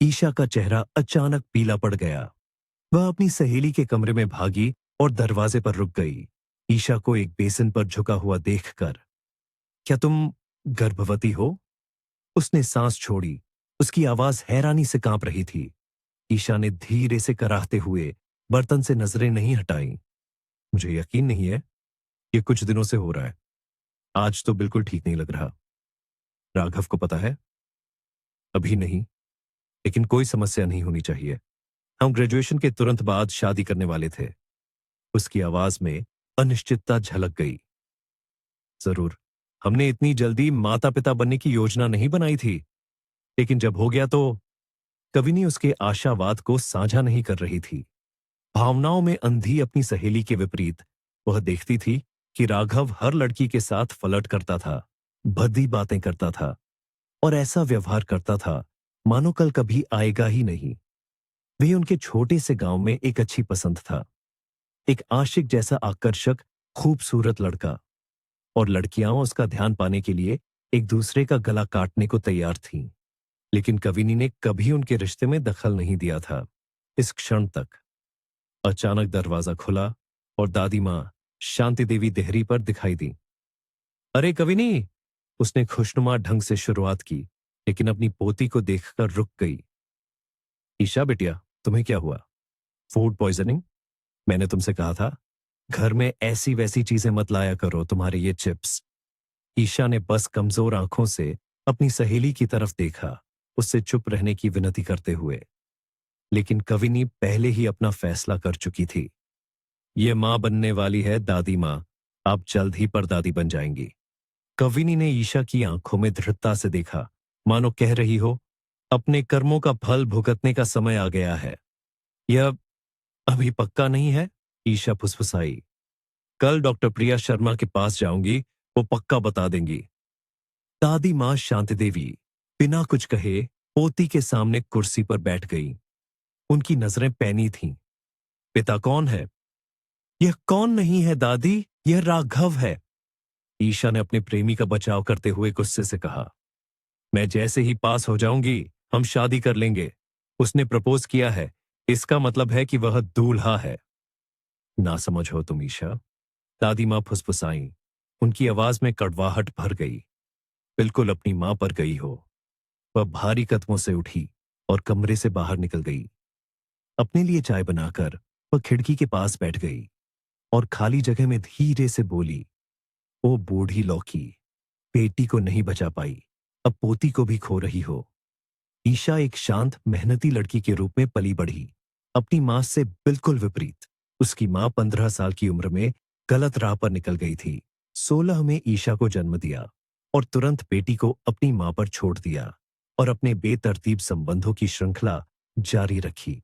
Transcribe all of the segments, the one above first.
ईशा का चेहरा अचानक पीला पड़ गया। वह अपनी सहेली के कमरे में भागी और दरवाजे पर रुक गई, ईशा को एक बेसिन पर झुका हुआ देखकर। क्या तुम गर्भवती हो? उसने सांस छोड़ी। उसकी आवाज हैरानी से कांप रही थी। ईशा ने धीरे से कराहते हुए बर्तन से नजरें नहीं हटाई। मुझे यकीन नहीं है। ये कुछ दिनों से हो रहा है। आज तो बिल्कुल ठीक नहीं लग रहा। राघव को पता है? अभी नहीं, लेकिन कोई समस्या नहीं होनी चाहिए। हम ग्रेजुएशन के तुरंत बाद शादी करने वाले थे। उसकी आवाज में अनिश्चितता झलक गई। जरूर, हमने इतनी जल्दी माता पिता बनने की योजना नहीं बनाई थी, लेकिन जब हो गया तो। कविनी उसके आशावाद को साझा नहीं कर रही थी। भावनाओं में अंधी अपनी सहेली के विपरीत वह देखती थी कि राघव हर लड़की के साथ फ्लर्ट करता था, भद्दी बातें करता था और ऐसा व्यवहार करता था मानो कल कभी आएगा ही नहीं। वह उनके छोटे से गांव में एक अच्छी पसंद था, एक आशिक जैसा आकर्षक, खूबसूरत लड़का, और लड़कियां उसका ध्यान पाने के लिए एक दूसरे का गला काटने को तैयार थीं। लेकिन कविनी ने कभी उनके रिश्ते में दखल नहीं दिया था, इस क्षण तक। अचानक दरवाजा खुला और दादी मां शांति देवी देहरी पर दिखाई दी। अरे कविनी! उसने खुशनुमा ढंग से शुरुआत की, लेकिन अपनी पोती को देखकर रुक गई। ईशा बिटिया, तुम्हें क्या हुआ? Food poisoning? मैंने तुमसे कहा था घर में ऐसी वैसी चीजें मत लाया करो, तुम्हारे ये चिप्स। ईशा ने बस कमजोर आंखों से अपनी सहेली की तरफ देखा, उससे चुप रहने की विनती करते हुए। लेकिन कविनी पहले ही अपना फैसला कर चुकी थी। ये मां बनने वाली है दादी मां, आप जल्द ही परदादी बन जाएंगी। कविनी ने ईशा की आंखों में दृढ़ता से देखा, मानो कह रही हो, अपने कर्मों का फल भुगतने का समय आ गया है। यह अभी पक्का नहीं है, ईशा फुसफुसाई। कल डॉक्टर प्रिया शर्मा के पास जाऊंगी, वो पक्का बता देंगी। दादी मां शांति देवी बिना कुछ कहे पोती के सामने कुर्सी पर बैठ गई। उनकी नजरें पैनी थीं। पिता कौन है? यह कौन नहीं है दादी, यह राघव है। ईशा ने अपने प्रेमी का बचाव करते हुए गुस्से से कहा। मैं जैसे ही पास हो जाऊंगी हम शादी कर लेंगे। उसने प्रपोज किया है, इसका मतलब है कि वह दूल्हा है। ना समझ हो तुम ईशा, दादी मां फुसफुसाई। उनकी आवाज में कड़वाहट भर गई। बिल्कुल अपनी मां पर गई हो। वह भारी कदमों से उठी और कमरे से बाहर निकल गई। अपने लिए चाय बनाकर वह खिड़की के पास बैठ गई और खाली जगह में धीरे से बोली, ओ बूढ़ी लौकी, बेटी को नहीं बचा पाई, अब पोती को भी खो रही हो। ईशा एक शांत मेहनती लड़की के रूप में पली बढ़ी, अपनी मां से बिल्कुल विपरीत। उसकी मां 15 साल की उम्र में गलत राह पर निकल गई थी। 16 में ईशा को जन्म दिया और तुरंत बेटी को अपनी मां पर छोड़ दिया और अपने बेतरतीब संबंधों की श्रृंखला जारी रखी।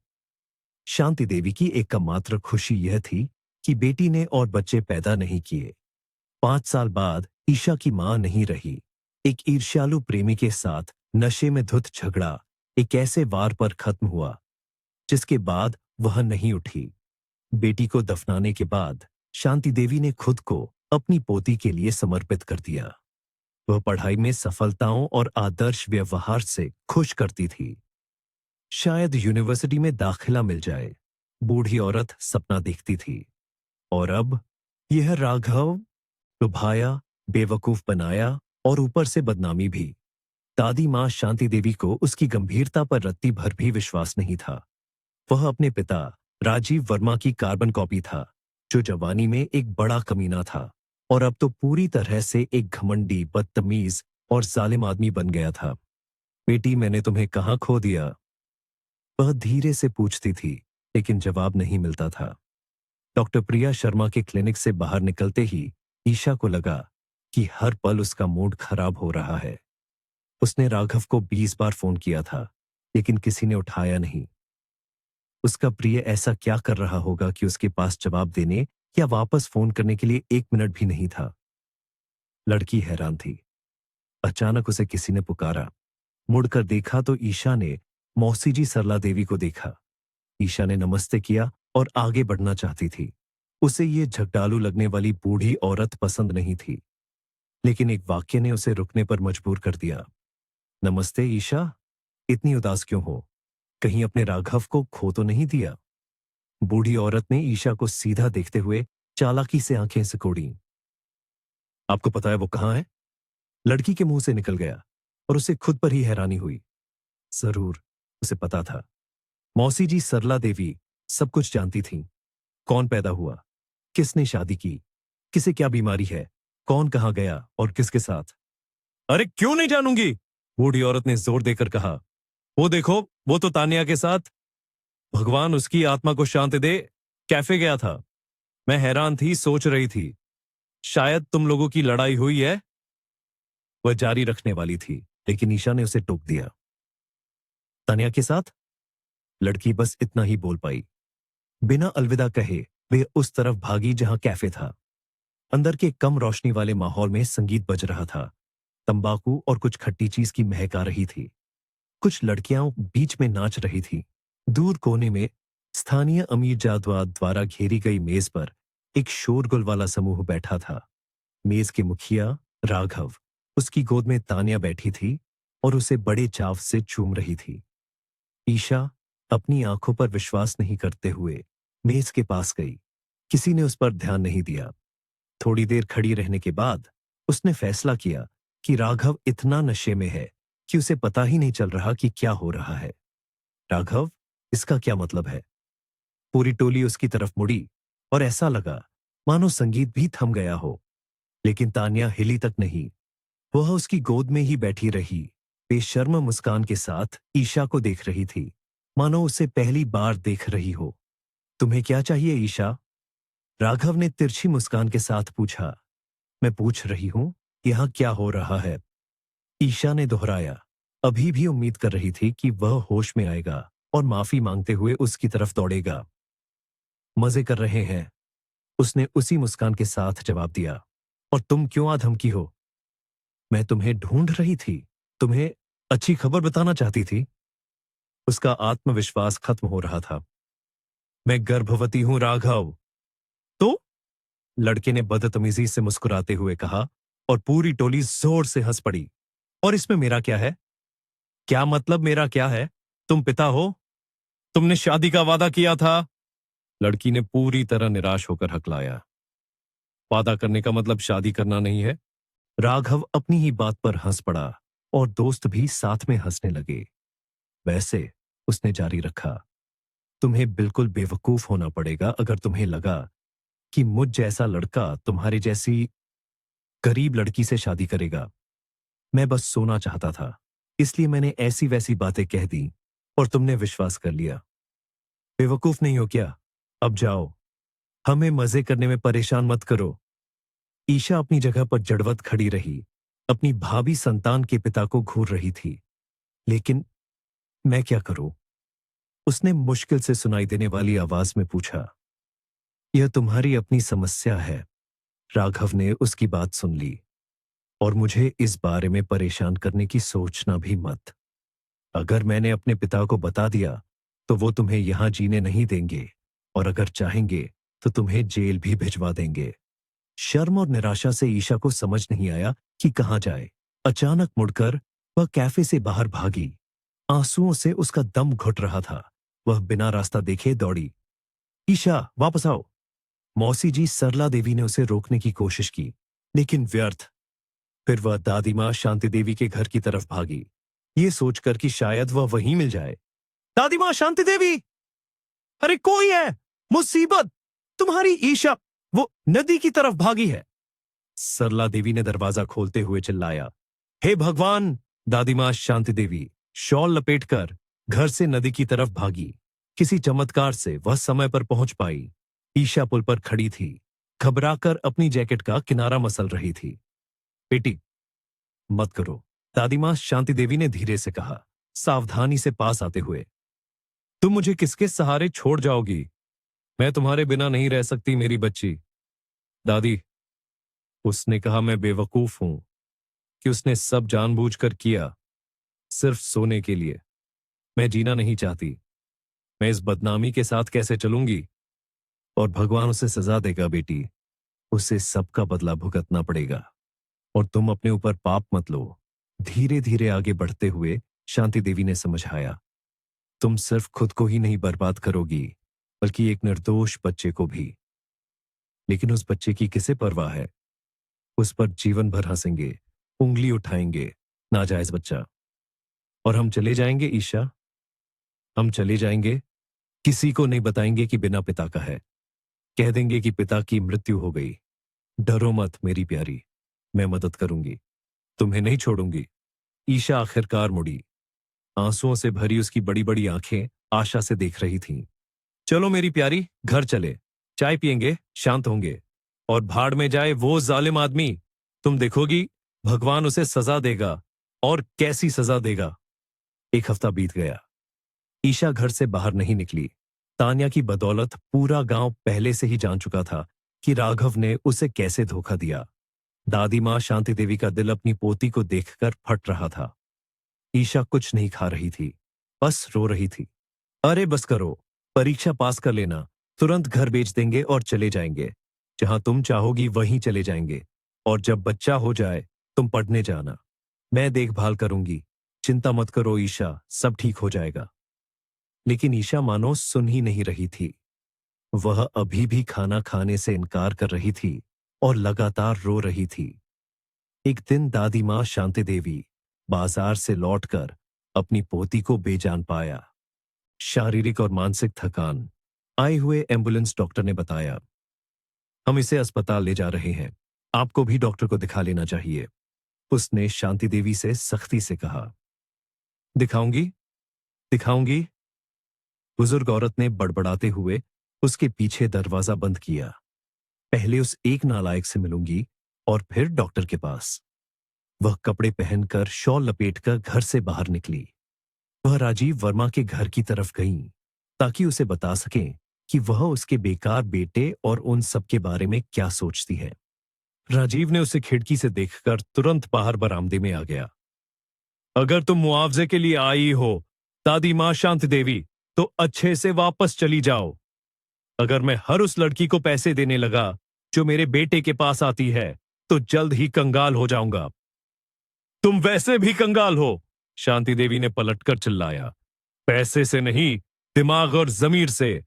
शांति देवी की एकमात्र खुशी यह थी कि बेटी ने और बच्चे पैदा नहीं किए। 5 साल बाद ईशा की मां नहीं रही। एक ईर्ष्यालु प्रेमी के साथ नशे में धुत झगड़ा एक ऐसे वार पर खत्म हुआ जिसके बाद वह नहीं उठी। बेटी को दफनाने के बाद शांति देवी ने खुद को अपनी पोती के लिए समर्पित कर दिया। वह पढ़ाई में सफलताओं और आदर्श व्यवहार से खुश करती थी। शायद यूनिवर्सिटी में दाखिला मिल जाए, बूढ़ी औरत सपना देखती थी। और अब यह राघव, लुभाया, बेवकूफ बनाया और ऊपर से बदनामी भी। दादी मां शांति देवी को उसकी गंभीरता पर रत्ती भर भी विश्वास नहीं था। वह अपने पिता राजीव वर्मा की कार्बन कॉपी था, जो जवानी में एक बड़ा कमीना था और अब तो पूरी तरह से एक घमंडी, बदतमीज और जालिम आदमी बन गया था। बेटी, मैंने तुम्हें कहां खो दिया? वह धीरे से पूछती थी, लेकिन जवाब नहीं मिलता था। डॉक्टर प्रिया शर्मा के क्लिनिक से बाहर निकलते ही ईशा को लगा कि हर पल उसका मूड खराब हो रहा है। उसने राघव को 20 बार फोन किया था, लेकिन किसी ने उठाया नहीं। उसका प्रिय ऐसा क्या कर रहा होगा कि उसके पास जवाब देने या वापस फोन करने के लिए 1 मिनट भी नहीं था। लड़की हैरान थी। अचानक उसे किसी ने पुकारा। मुड़कर देखा तो ईशा ने मौसी जी सरला देवी को देखा। ईशा ने नमस्ते किया और आगे बढ़ना चाहती थी। उसे ये झगड़ालू लगने वाली बूढ़ी औरत पसंद नहीं थी, लेकिन एक वाक्य ने उसे रुकने पर मजबूर कर दिया। नमस्ते ईशा, इतनी उदास क्यों हो? कहीं अपने राघव को खो तो नहीं दिया। बूढ़ी औरत ने ईशा को सीधा देखते हुए चालाकी से आंखें सिकोड़ी। आपको पता है वो कहाँ है? लड़की के मुंह से निकल गया और उसे खुद पर ही हैरानी हुई। जरूर, उसे पता था। मौसी जी सरला देवी सब कुछ जानती थीं। कौन पैदा हुआ, किसने शादी की, किसे क्या बीमारी है, कौन कहाँ गया और किसके साथ। अरे क्यों नहीं जानूंगी? बूढ़ी औरत ने जोर देकर कहा। वो देखो, वो तो तानिया के साथ। भगवान उसकी आत्मा को शांति दे, कैफे गया था। मैं हैरान थी, सोच रही थी शायद तुम लोगों की लड़ाई हुई है। वह जारी रखने वाली थी, लेकिन ईशा ने उसे टोक दिया। तानिया के साथ? लड़की बस इतना ही बोल पाई। बिना अलविदा कहे वे उस तरफ भागी जहां कैफे था। अंदर के कम रोशनी वाले माहौल में संगीत बज रहा था। तंबाकू और कुछ खट्टी चीज की महक आ रही थी। कुछ लड़कियां बीच में नाच रही थी। दूर कोने में स्थानीय अमीर जादवा द्वारा घेरी गई मेज पर एक शोरगुल वाला समूह बैठा था। मेज के मुखिया राघव, उसकी गोद में तानिया बैठी थी और उसे बड़े चाव से चूम रही थी। ईशा अपनी आंखों पर विश्वास नहीं करते हुए मेज के पास गई। किसी ने उस पर ध्यान नहीं दिया। थोड़ी देर खड़ी रहने के बाद उसने फैसला किया कि राघव इतना नशे में है कि उसे पता ही नहीं चल रहा कि क्या हो रहा है। राघव, इसका क्या मतलब है? पूरी टोली उसकी तरफ मुड़ी और ऐसा लगा मानो संगीत भी थम गया हो। लेकिन तान्या हिली तक नहीं। वह उसकी गोद में ही बैठी रही, बेशर्म मुस्कान के साथ ईशा को देख रही थी, मानो उसे पहली बार देख रही हो। तुम्हें क्या चाहिए ईशा? राघव ने तिरछी मुस्कान के साथ पूछा। मैं पूछ रही हूं, यहां क्या हो रहा है? ईशा ने दोहराया। अभी भी उम्मीद कर रही थी कि वह होश में आएगा और माफी मांगते हुए उसकी तरफ दौड़ेगा। मजे कर रहे हैं, उसने उसी मुस्कान के साथ जवाब दिया। और तुम क्यों आधमकी हो? मैं तुम्हें ढूंढ रही थी, तुम्हें अच्छी खबर बताना चाहती थी। उसका आत्मविश्वास खत्म हो रहा था। मैं गर्भवती हूं राघव। तो? लड़के ने बदतमीजी से मुस्कुराते हुए कहा और पूरी टोली जोर से हंस पड़ी। और इसमें मेरा क्या है? क्या मतलब मेरा क्या है? तुम पिता हो, तुमने शादी का वादा किया था। लड़की ने पूरी तरह निराश होकर हकलाया। वादा करने का मतलब शादी करना नहीं है। राघव अपनी ही बात पर हंस पड़ा और दोस्त भी साथ में हंसने लगे। वैसे, उसने जारी रखा, तुम्हें बिल्कुल बेवकूफ होना पड़ेगा अगर तुम्हें लगा कि मुझ जैसा लड़का तुम्हारे जैसी गरीब लड़की से शादी करेगा। मैं बस सोना चाहता था, इसलिए मैंने ऐसी वैसी बातें कह दी और तुमने विश्वास कर लिया। बेवकूफ नहीं हो क्या? अब जाओ, हमें मजे करने में परेशान मत करो। ईशा अपनी जगह पर जड़वत खड़ी रही, अपनी भावी संतान के पिता को घूर रही थी। लेकिन मैं क्या करूं? उसने मुश्किल से सुनाई देने वाली आवाज में पूछा। यह तुम्हारी अपनी समस्या है। राघव ने उसकी बात सुन ली। और मुझे इस बारे में परेशान करने की सोचना भी मत। अगर मैंने अपने पिता को बता दिया तो वो तुम्हें यहां जीने नहीं देंगे और अगर चाहेंगे तो तुम्हें जेल भी भिजवा देंगे। शर्म और निराशा से ईशा को समझ नहीं आया कि कहां जाए। अचानक मुड़कर वह कैफे से बाहर भागी। आंसुओं से उसका दम घुट रहा था। वह बिना रास्ता देखे दौड़ी। ईशा, वापस आओ। मौसी जी सरला देवी ने उसे रोकने की कोशिश की, लेकिन व्यर्थ। फिर वह दादी मां शांति देवी के घर की तरफ भागी, ये सोचकर कि शायद वह वहीं मिल जाए। दादी मां शांति देवी! अरे कोई है! मुसीबत! तुम्हारी ईशा वो नदी की तरफ भागी है। सरला देवी ने दरवाजा खोलते हुए चिल्लाया। हे भगवान! दादी मां शांति देवी शॉल लपेटकर घर से नदी की तरफ भागी। किसी चमत्कार से वह समय पर पहुंच पाई। ईशा पुल पर खड़ी थी, घबराकर अपनी जैकेट का किनारा मसल रही थी। बेटी, मत करो, दादी मां शांति देवी ने धीरे से कहा, सावधानी से पास आते हुए। तुम मुझे किसके सहारे छोड़ जाओगी? मैं तुम्हारे बिना नहीं रह सकती मेरी बच्ची। दादी, उसने कहा मैं बेवकूफ हूं कि उसने सब जानबूझकर किया, सिर्फ सोने के लिए। मैं जीना नहीं चाहती। मैं इस बदनामी के साथ कैसे चलूंगी? और भगवान उसे सजा देगा बेटी। उसे सबका बदला भुगतना पड़ेगा। और तुम अपने ऊपर पाप मत लो। धीरे धीरे आगे बढ़ते हुए शांति देवी ने समझाया। तुम सिर्फ खुद को ही नहीं बर्बाद करोगी, बल्कि एक निर्दोष बच्चे को भी। लेकिन उस बच्चे की किसे परवाह है? उस पर जीवन भर हंसेंगे, उंगली उठाएंगे, नाजायज बच्चा। और हम चले जाएंगे ईशा, हम चले जाएंगे, किसी को नहीं बताएंगे कि बिना पिता का है। कह देंगे कि पिता की मृत्यु हो गई। डरो मत मेरी प्यारी, मैं मदद करूंगी, तुम्हें नहीं छोड़ूंगी। ईशा आखिरकार मुड़ी। आंसुओं से भरी उसकी बड़ी बड़ी आंखें आशा से देख रही थीं। चलो मेरी प्यारी, घर चले, चाय पियेंगे, शांत होंगे। और भाड़ में जाए वो जालिम आदमी, तुम देखोगी भगवान उसे सजा देगा, और कैसी सजा देगा। एक हफ्ता बीत गया। ईशा घर से बाहर नहीं निकली। तान्या की बदौलत पूरा गांव पहले से ही जान चुका था कि राघव ने उसे कैसे धोखा दिया। दादी मां शांति देवी का दिल अपनी पोती को देखकर फट रहा था। ईशा कुछ नहीं खा रही थी, बस रो रही थी। अरे बस करो, परीक्षा पास कर लेना, तुरंत घर बेच देंगे और चले जाएंगे। जहां तुम चाहोगी वहीं चले जाएंगे। और जब बच्चा हो जाए तुम पढ़ने जाना, मैं देखभाल करूंगी। चिंता मत करो ईशा, सब ठीक हो जाएगा। लेकिन ईशा मानो सुन ही नहीं रही थी। वह अभी भी खाना खाने से इनकार कर रही थी और लगातार रो रही थी। एक दिन दादी मां शांति देवी बाजार से लौटकर अपनी पोती को बेजान पाया। शारीरिक और मानसिक थकान। आए हुए एम्बुलेंस डॉक्टर ने बताया, हम इसे अस्पताल ले जा रहे हैं, आपको भी डॉक्टर को दिखा लेना चाहिए। उसने शांति देवी से सख्ती से कहा। दिखाऊंगी, दिखाऊंगी। बुजुर्ग औरत ने बड़बड़ाते हुए उसके पीछे दरवाजा बंद किया। पहले उस एक नालायक से मिलूंगी और फिर डॉक्टर के पास। वह कपड़े पहनकर शॉल लपेटकर घर से बाहर निकली। वह राजीव वर्मा के घर की तरफ गईं, ताकि उसे बता सकें कि वह उसके बेकार बेटे और उन सब के बारे में क्या सोचती है। राजीव ने उसे खिड़की से देखकर तुरंत बाहर बरामदे में आ गया। अगर तुम मुआवजे के लिए आई हो दादी मां शांति देवी, तो अच्छे से वापस चली जाओ। अगर मैं हर उस लड़की को पैसे देने लगा जो मेरे बेटे के पास आती है, तो जल्द ही कंगाल हो जाऊंगा। तुम वैसे भी कंगाल हो, शांति देवी ने पलटकर चिल्लाया। पैसे से नहीं, दिमाग और जमीर से।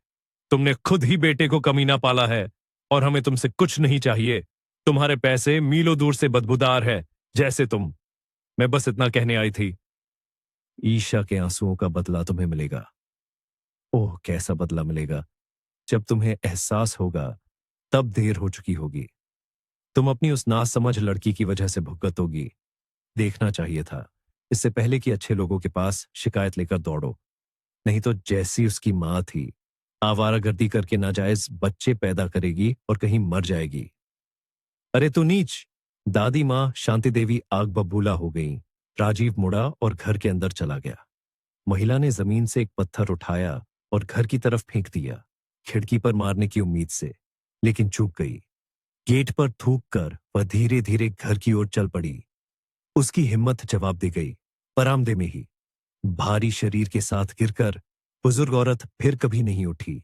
तुमने खुद ही बेटे को कमीना पाला है, और हमें तुमसे कुछ नहीं चाहिए। तुम्हारे पैसे मीलों दूर से बदबूदार है, जैसे तुम। मैं बस इतना कहने आई थी। ईशा के आंसुओं का बदला तुम्हें मिलेगा। ओह, कैसा बदला मिलेगा? जब तुम्हें एहसास होगा तब देर हो चुकी होगी। तुम अपनी उस नासमझ लड़की की वजह से भुगतोगी। देखना चाहिए था, इससे पहले कि अच्छे लोगों के पास शिकायत लेकर दौड़ो। नहीं तो जैसी उसकी मां थी, आवारागर्दी करके नाजायज बच्चे पैदा करेगी और कहीं मर जाएगी। अरे तू नीच! दादी मां शांति देवी आग बबूला हो गई। राजीव मुड़ा और घर के अंदर चला गया। महिला ने जमीन से एक पत्थर उठाया और घर की तरफ फेंक दिया, खिड़की पर मारने की उम्मीद से, लेकिन चूक गई। गेट पर थूक कर वह धीरे धीरे घर की ओर चल पड़ी। उसकी हिम्मत जवाब दे गई, बरामदे में ही। भारी शरीर के साथ गिरकर बुजुर्ग औरत फिर कभी नहीं उठी।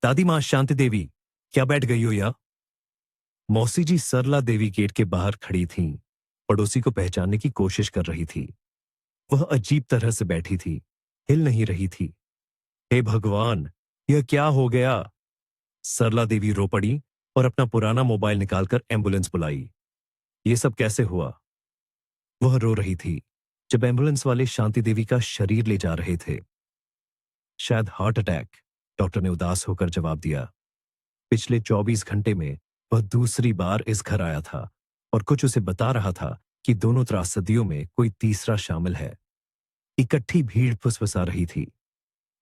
दादी मां शांति देवी, क्या बैठ गई हो या? मौसी जी सरला देवी गेट के बाहर खड़ी थीं, पड़ोसी को पहचानने की कोशिश कर रही थी। वह अजीब तरह से बैठी थी, हिल नहीं रही थी। हे भगवान, यह क्या हो गया? सरला देवी रो पड़ी और अपना पुराना मोबाइल निकालकर एम्बुलेंस बुलाई। ये सब कैसे हुआ? वह रो रही थी जब एम्बुलेंस वाले शांति देवी का शरीर ले जा रहे थे। शायद हार्ट अटैक, डॉक्टर ने उदास होकर जवाब दिया। पिछले 24 घंटे में वह दूसरी बार इस घर आया था और कुछ उसे बता रहा था कि दोनों त्रासदियों में कोई तीसरा शामिल है। इकट्ठी भीड़ फुसफुसा रही थी।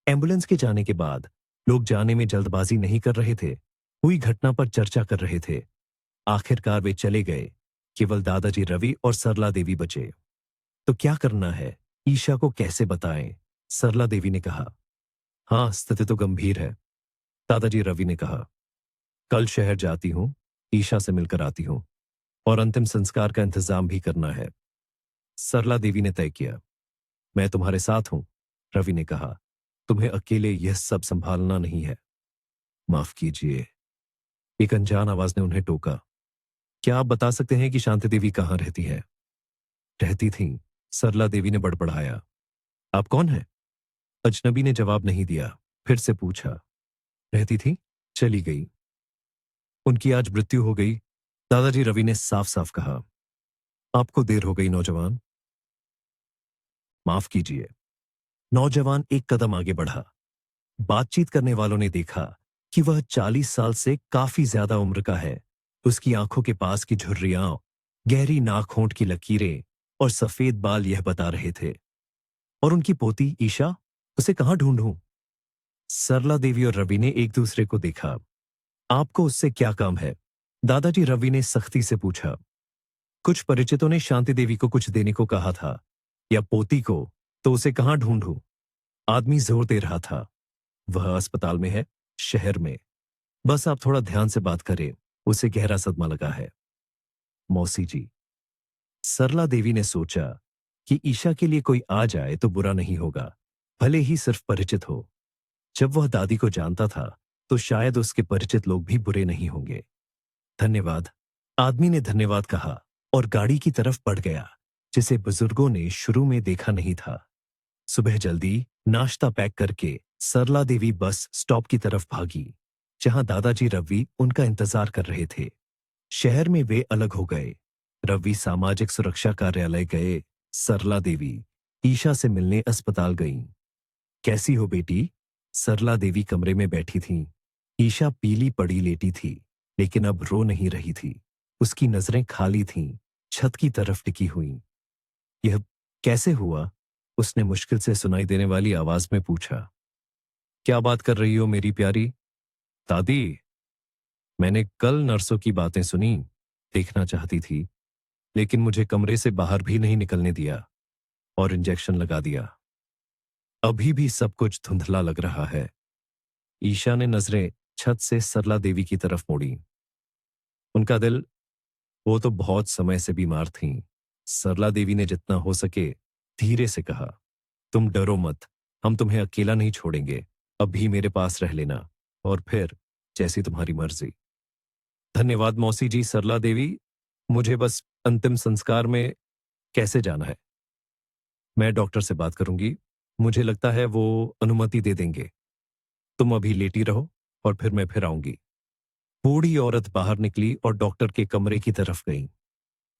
एम्बुलेंस के जाने के बाद लोग जाने में जल्दबाजी नहीं कर रहे थे, हुई घटना पर चर्चा कर रहे थे। आखिरकार वे चले गए, केवल दादाजी रवि और सरला देवी बचे। तो क्या करना है, ईशा को कैसे बताएं? सरला देवी ने कहा। हाँ, स्थिति तो गंभीर है। दादाजी रवि ने कहा, कल शहर जाती हूं, ईशा से मिलकर आती हूं, और अंतिम संस्कार का इंतजाम भी करना है। सरला देवी ने तय किया। मैं तुम्हारे साथ हूं, रवि ने कहा। तुम्हें अकेले यह सब संभालना नहीं है। माफ कीजिए, एक अनजान आवाज ने उन्हें टोका। क्या आप बता सकते हैं कि शांति देवी कहां रहती है? रहती थीं, सरला देवी ने बड़बड़ाया। आप कौन हैं? अजनबी ने जवाब नहीं दिया। फिर से पूछा, रहती थी, चली गई। उनकी आज मृत्यु हो गई। दादाजी रवि ने साफ साफ कहा। आपको देर हो गई नौजवान। माफ कीजिए। नौजवान एक कदम आगे बढ़ा। बातचीत करने वालों ने देखा कि वह 40 साल से काफी ज्यादा उम्र का है। उसकी आंखों के पास की झुर्रियां, गहरी नाक-होंठ की लकीरें और सफेद बाल यह बता रहे थे। और उनकी पोती ईशा, उसे कहां ढूंढूं? सरला देवी और रवि ने एक दूसरे को देखा। आपको उससे क्या काम है? दादाजी रवि ने सख्ती से पूछा। कुछ परिचितों ने शांति देवी को कुछ देने को कहा था, या पोती को, तो उसे कहां ढूंढूं? आदमी जोर दे रहा था। वह अस्पताल में है, शहर में। बस आप थोड़ा ध्यान से बात करें, उसे गहरा सदमा लगा है। मौसी जी। सरला देवी ने सोचा कि ईशा के लिए कोई आ जाए तो बुरा नहीं होगा, भले ही सिर्फ परिचित हो। जब वह दादी को जानता था तो शायद उसके परिचित लोग भी बुरे नहीं होंगे। धन्यवाद। आदमी ने धन्यवाद कहा और गाड़ी की तरफ बढ़ गया, जिसे बुजुर्गों ने शुरू में देखा नहीं था। सुबह जल्दी नाश्ता पैक करके सरला देवी बस स्टॉप की तरफ भागी, जहां दादाजी रवि उनका इंतजार कर रहे थे। शहर में वे अलग हो गए। रवि सामाजिक सुरक्षा कार्यालय गए। सरला देवी ईशा से मिलने अस्पताल गईं। कैसी हो बेटी? सरला देवी कमरे में बैठी थीं। ईशा पीली पड़ी लेटी थी, लेकिन अब रो नहीं रही थी। उसकी नजरें खाली थीं, छत की तरफ टिकी हुईं। यह कैसे हुआ? उसने मुश्किल से सुनाई देने वाली आवाज में पूछा। क्या बात कर रही हो मेरी प्यारी? दादी, मैंने कल नर्सों की बातें सुनी, देखना चाहती थी, लेकिन मुझे कमरे से बाहर भी नहीं निकलने दिया और इंजेक्शन लगा दिया। अभी भी सब कुछ धुंधला लग रहा है। ईशा ने नजरें छत से सरला देवी की तरफ मोड़ी। उनका दिल, वो तो बहुत समय से बीमार थीं। सरला देवी ने जितना हो सके धीरे से कहा। तुम डरो मत, हम तुम्हें अकेला नहीं छोड़ेंगे। अभी मेरे पास रह लेना, और फिर जैसी तुम्हारी मर्जी। धन्यवाद मौसी जी। सरला देवी, मुझे बस अंतिम संस्कार में कैसे जाना है? मैं डॉक्टर से बात करूंगी। मुझे लगता है वो अनुमति दे देंगे। तुम अभी लेटी रहो और फिर मैं फिर आऊंगी। बूढ़ी औरत बाहर निकली और डॉक्टर के कमरे की तरफ गई।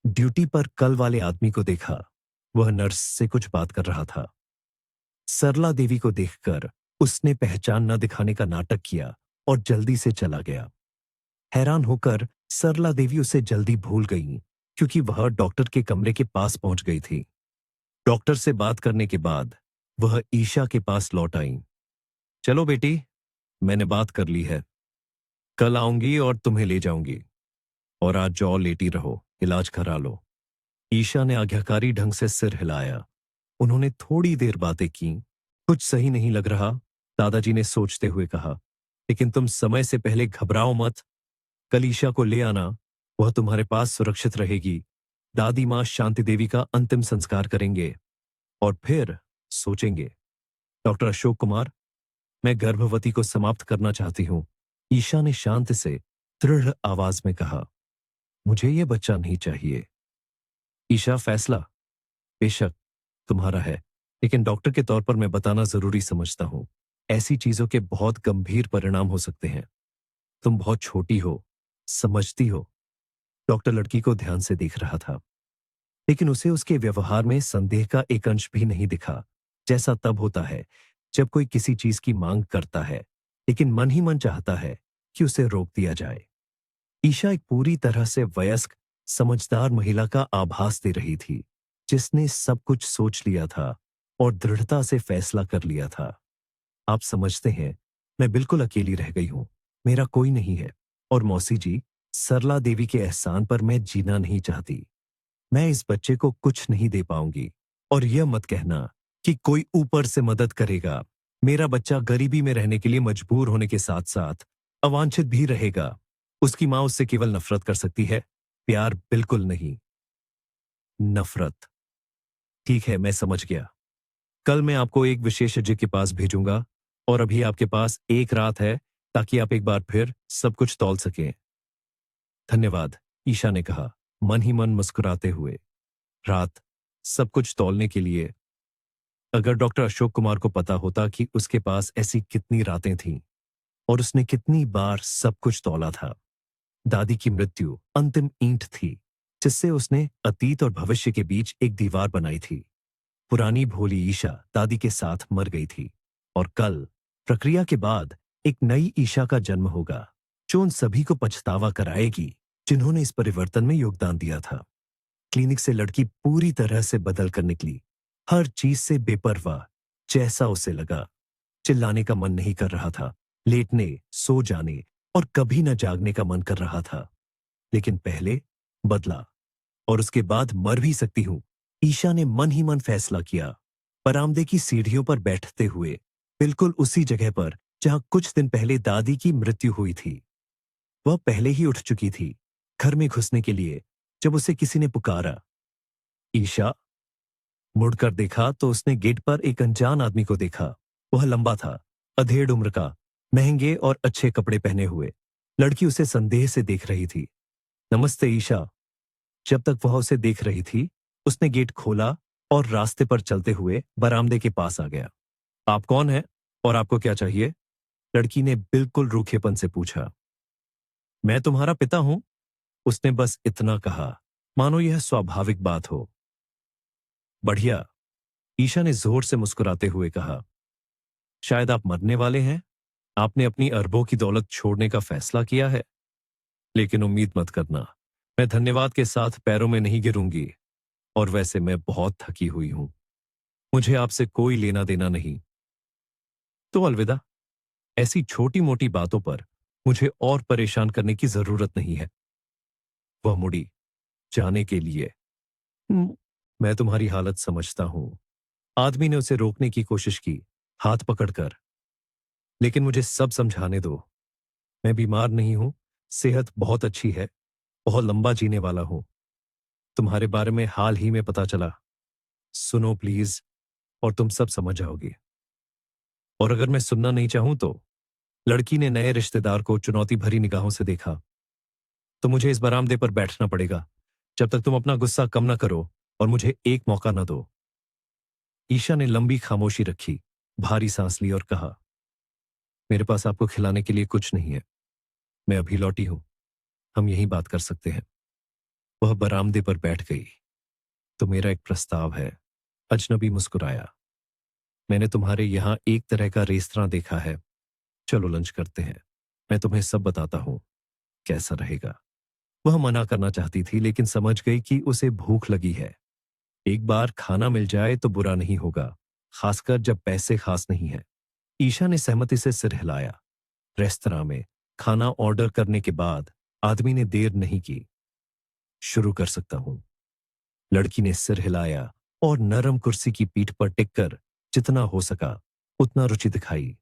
ड्यूटी पर कल वाले आदमी को देखा। वह नर्स से कुछ बात कर रहा था। सरला देवी को देखकर उसने पहचान न दिखाने का नाटक किया और जल्दी से चला गया। हैरान होकर सरला देवी उसे जल्दी भूल गई, क्योंकि वह डॉक्टर के कमरे के पास पहुंच गई थी। डॉक्टर से बात करने के बाद वह ईशा के पास लौट आई। चलो बेटी, मैंने बात कर ली है। कल आऊंगी और तुम्हें ले जाऊंगी। और आज जाओ, लेटी रहो, इलाज करा लो। ईशा ने आज्ञाकारी ढंग से सिर हिलाया। उन्होंने थोड़ी देर बातें की। कुछ सही नहीं लग रहा, दादाजी ने सोचते हुए कहा। लेकिन तुम समय से पहले घबराओ मत। कल ईशा को ले आना, वह तुम्हारे पास सुरक्षित रहेगी। दादी मां शांति देवी का अंतिम संस्कार करेंगे और फिर सोचेंगे। डॉक्टर अशोक कुमार, मैं गर्भवती को समाप्त करना चाहती हूं। ईशा ने शांत से दृढ़ आवाज में कहा। मुझे यह बच्चा नहीं चाहिए। ईशा, फैसला बेशक तुम्हारा है, लेकिन डॉक्टर के तौर पर मैं बताना जरूरी समझता हूं। ऐसी चीजों के बहुत गंभीर परिणाम हो सकते हैं। तुम बहुत छोटी हो, समझती हो। डॉक्टर लड़की को ध्यान से देख रहा था, लेकिन उसे उसके व्यवहार में संदेह का एक अंश भी नहीं दिखा, जैसा तब होता है जब कोई किसी चीज की मांग करता है, लेकिन मन ही मन चाहता है कि उसे रोक दिया जाए। ईशा एक पूरी तरह से वयस्क, समझदार महिला का आभास दे रही थी, जिसने सब कुछ सोच लिया था और दृढ़ता से फैसला कर लिया था। आप समझते हैं, मैं बिल्कुल अकेली रह गई हूं। मेरा कोई नहीं है। और मौसी जी, सरला देवी के एहसान पर मैं जीना नहीं चाहती। मैं इस बच्चे को कुछ नहीं दे पाऊंगी। और यह मत कहना कि कोई ऊपर से मदद करेगा। मेरा बच्चा गरीबी में रहने के लिए मजबूर होने के साथ साथ अवांछित भी रहेगा। उसकी मां उससे केवल नफरत कर सकती है, प्यार बिल्कुल नहीं। नफरत। ठीक है, मैं समझ गया। कल मैं आपको एक विशेषज्ञ के पास भेजूंगा, और अभी आपके पास एक रात है ताकि आप एक बार फिर सब कुछ तौल सकें। धन्यवाद, ईशा ने कहा, मन ही मन मुस्कुराते हुए। रात, सब कुछ तौलने के लिए। अगर डॉक्टर अशोक कुमार को पता होता कि उसके पास ऐसी कितनी रातें थीं और उसने कितनी बार सब कुछ तौला था। दादी की मृत्यु अंतिम ईंट थी जिससे उसने अतीत और भविष्य के बीच एक दीवार बनाई थी। पुरानी भोली ईशा दादी के साथ मर गई थी और कल प्रक्रिया के बाद एक नई ईशा का जन्म होगा जो उन सभी को पछतावा कराएगी जिन्होंने इस परिवर्तन में योगदान दिया था। क्लिनिक से लड़की पूरी तरह से बदल कर निकली, हर चीज से बेपरवाह, जैसा उसे लगा। चिल्लाने का मन नहीं कर रहा था, लेटने, सो जाने और कभी न जागने का मन कर रहा था। लेकिन पहले बदला और उसके बाद मर भी सकती हूं, ईशा ने मन ही मन फैसला किया। बरामदे की सीढ़ियों पर बैठते हुए, बिल्कुल उसी जगह पर जहां कुछ दिन पहले दादी की मृत्यु हुई थी। वह पहले ही उठ चुकी थी घर में घुसने के लिए जब उसे किसी ने पुकारा। ईशा मुड़कर देखा तो उसने गेट पर एक अनजान आदमी को देखा। वह लंबा था, अधेड़ उम्र का, महंगे और अच्छे कपड़े पहने हुए। लड़की उसे संदेह से देख रही थी। नमस्ते ईशा। जब तक वह उसे देख रही थी उसने गेट खोला और रास्ते पर चलते हुए बरामदे के पास आ गया। आप कौन हैं और आपको क्या चाहिए? लड़की ने बिल्कुल रूखेपन से पूछा। मैं तुम्हारा पिता हूं, उसने बस इतना कहा मानो यह स्वाभाविक बात हो। बढ़िया, ईशा ने जोर से मुस्कुराते हुए कहा। शायद आप मरने वाले हैं। आपने अपनी अरबों की दौलत छोड़ने का फैसला किया है। लेकिन उम्मीद मत करना, मैं धन्यवाद के साथ पैरों में नहीं गिरूंगी। और वैसे मैं बहुत थकी हुई हूं, मुझे आपसे कोई लेना देना नहीं। तो अलविदा। ऐसी छोटी मोटी बातों पर मुझे और परेशान करने की जरूरत नहीं है। वह मुड़ी जाने के लिए। मैं तुम्हारी हालत समझता हूं। आदमी ने उसे रोकने की कोशिश की, हाथ पकड़कर। लेकिन मुझे सब समझाने दो। मैं बीमार नहीं हूं, सेहत बहुत अच्छी है, बहुत लंबा जीने वाला हूं। तुम्हारे बारे में हाल ही में पता चला। सुनो प्लीज, और तुम सब समझ जाओगे। और अगर मैं सुनना नहीं चाहूं तो? लड़की ने नए रिश्तेदार को चुनौती भरी निगाहों से देखा। तो मुझे इस बरामदे पर बैठना पड़ेगा जब तक तुम अपना गुस्सा कम ना करो और मुझे एक मौका ना दो। ईशा ने लंबी खामोशी रखी, भारी सांस ली और कहा, मेरे पास आपको खिलाने के लिए कुछ नहीं है। मैं अभी लौटी हूं, हम यहीं बात कर सकते हैं। वह बरामदे पर बैठ गई। तो मेरा एक प्रस्ताव है। अजनबी मुस्कुराया। मैंने तुम्हारे यहां एक तरह का रेस्तरां देखा है, चलो लंच करते हैं। मैं तुम्हें सब बताता हूं, कैसा रहेगा। वह मना करना चाहती थी लेकिन समझ गई कि उसे भूख लगी है। एक बार खाना मिल जाए तो बुरा नहीं होगा, खासकर जब पैसे खास नहीं है। ईशा ने सहमति से सिर हिलाया। रेस्तरां में खाना ऑर्डर करने के बाद आदमी ने देर नहीं की। शुरू कर सकता हूं। लड़की ने सिर हिलाया और नरम कुर्सी की पीठ पर टिककर जितना हो सका उतना रुचि दिखाई।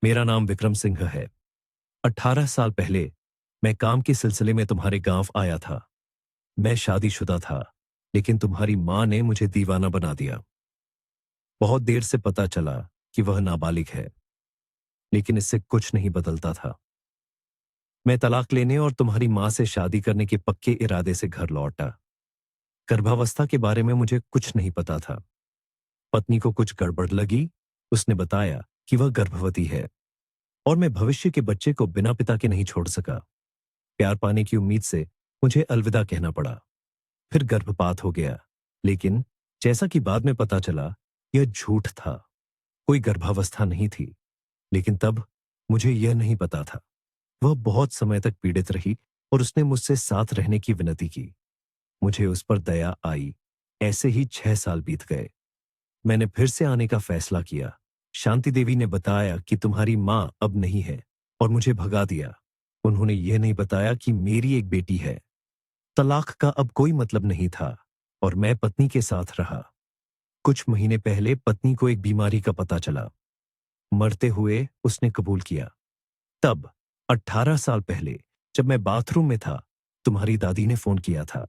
मेरा नाम विक्रम सिंह है। 18 साल पहले मैं काम के सिलसिले में तुम्हारे गांव आया था। मैं शादीशुदा था, लेकिन तुम्हारी मां ने मुझे दीवाना बना दिया। बहुत देर से पता चला कि वह नाबालिग है, लेकिन इससे कुछ नहीं बदलता था। मैं तलाक लेने और तुम्हारी मां से शादी करने के पक्के इरादे से घर लौटा। गर्भावस्था के बारे में मुझे कुछ नहीं पता था। पत्नी को कुछ गड़बड़ लगी, उसने बताया कि वह गर्भवती है और मैं भविष्य के बच्चे को बिना पिता के नहीं छोड़ सका। प्यार पाने की उम्मीद से मुझे अलविदा कहना पड़ा। फिर गर्भपात हो गया, लेकिन जैसा कि बाद में पता चला, यह झूठ था। कोई गर्भावस्था नहीं थी। लेकिन तब मुझे यह नहीं पता था। वह बहुत समय तक पीड़ित रही और उसने मुझसे साथ रहने की विनती की। मुझे उस पर दया आई। ऐसे ही 6 साल बीत गए। मैंने फिर से आने का फैसला किया। शांति देवी ने बताया कि तुम्हारी मां अब नहीं है और मुझे भगा दिया। उन्होंने यह नहीं बताया कि मेरी एक बेटी है। तलाक का अब कोई मतलब नहीं था और मैं पत्नी के साथ रहा। कुछ महीने पहले पत्नी को एक बीमारी का पता चला। मरते हुए उसने कबूल किया। तब 18 साल पहले जब मैं बाथरूम में था, तुम्हारी दादी ने फोन किया था।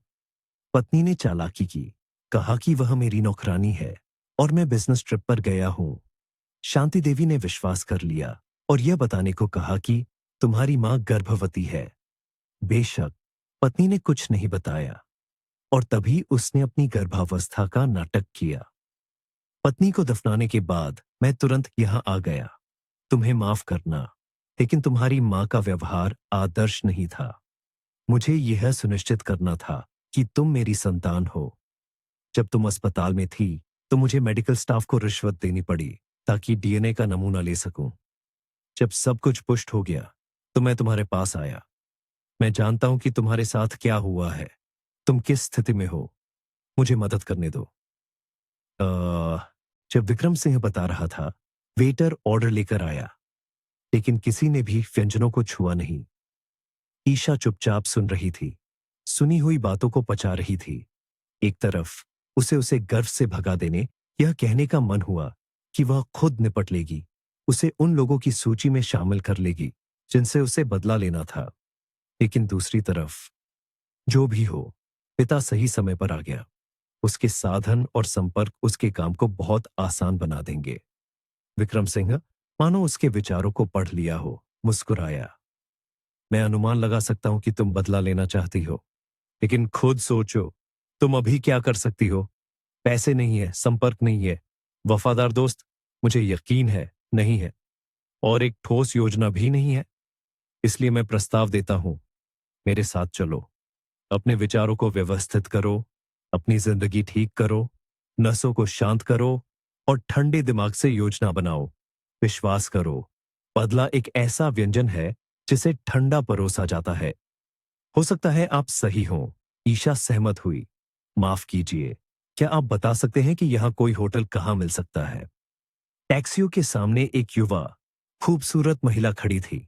पत्नी ने चालाकी की, कहा कि वह मेरी नौकरानी है और मैं बिजनेस ट्रिप पर गया हूं। शांति देवी ने विश्वास कर लिया और यह बताने को कहा कि तुम्हारी मां गर्भवती है। बेशक पत्नी ने कुछ नहीं बताया और तभी उसने अपनी गर्भावस्था का नाटक किया। पत्नी को दफनाने के बाद मैं तुरंत यहां आ गया। तुम्हें माफ करना, लेकिन तुम्हारी मां का व्यवहार आदर्श नहीं था। मुझे यह सुनिश्चित करना था कि तुम मेरी संतान हो। जब तुम अस्पताल में थी, तो मुझे मेडिकल स्टाफ को रिश्वत देनी पड़ी ताकि डीएनए का नमूना ले सकूं। जब सब कुछ पुष्ट हो गया, तो मैं तुम्हारे पास आया। मैं जानता हूं कि तुम्हारे साथ क्या हुआ है, तुम किस स्थिति में हो। मुझे मदद करने दो। जब विक्रम सिंह बता रहा था, वेटर ऑर्डर लेकर आया, लेकिन किसी ने भी व्यंजनों को छुआ नहीं। ईशा चुपचाप सुन रही थी, सुनी हुई बातों को पचा रही थी। एक तरफ उसे उसे गर्व से भगा देने, यह कहने का मन हुआ कि वह खुद निपट लेगी, उसे उन लोगों की सूची में शामिल कर लेगी जिनसे उसे बदला लेना था। लेकिन दूसरी तरफ, जो भी हो, पिता सही समय पर आ गया। उसके साधन और संपर्क उसके काम को बहुत आसान बना देंगे। विक्रम सिंह मानो उसके विचारों को पढ़ लिया हो, मुस्कुराया। मैं अनुमान लगा सकता हूं कि तुम बदला लेना चाहती हो, लेकिन खुद सोचो, तुम अभी क्या कर सकती हो? पैसे नहीं है, संपर्क नहीं है, वफादार दोस्त, मुझे यकीन है, नहीं है, और एक ठोस योजना भी नहीं है। इसलिए मैं प्रस्ताव देता हूं, मेरे साथ चलो। अपने विचारों को व्यवस्थित करो, अपनी जिंदगी ठीक करो, नसों को शांत करो और ठंडे दिमाग से योजना बनाओ। विश्वास करो, बदला एक ऐसा व्यंजन है जिसे ठंडा परोसा जाता है। हो सकता है आप सही हों। ईशा सहमत हुई। माफ कीजिए, क्या आप बता सकते हैं कि यहां कोई होटल कहां मिल सकता है? टैक्सियों के सामने एक युवा, खूबसूरत महिला खड़ी थी।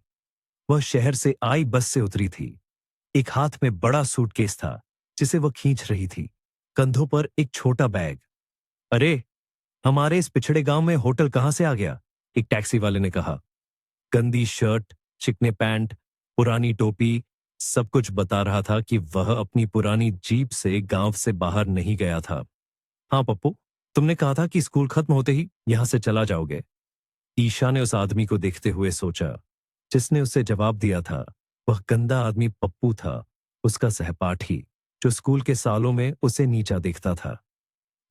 वह शहर से आई बस से उतरी थी। एक हाथ में बड़ा सूटकेस था, जिसे वह खींच रही थी। कंधों पर एक छोटा बैग। अरे, हमारे इस पिछड़े गांव में होटल कहां से आ गया? एक टैक्सी वाले ने कहा। गंदी शर्ट, चिकने पैंट, पुरानी टोपी, सब कुछ बता रहा था कि वह अपनी पुरानी जीप से गांव से बाहर नहीं गया था। हाँ पप्पू, तुमने कहा था कि स्कूल खत्म होते ही यहां से चला जाओगे। ईशा ने उस आदमी को देखते हुए सोचा, जिसने उसे जवाब दिया था। वह गंदा आदमी पप्पू था, उसका सहपाठी, जो स्कूल के सालों में उसे नीचा देखता था।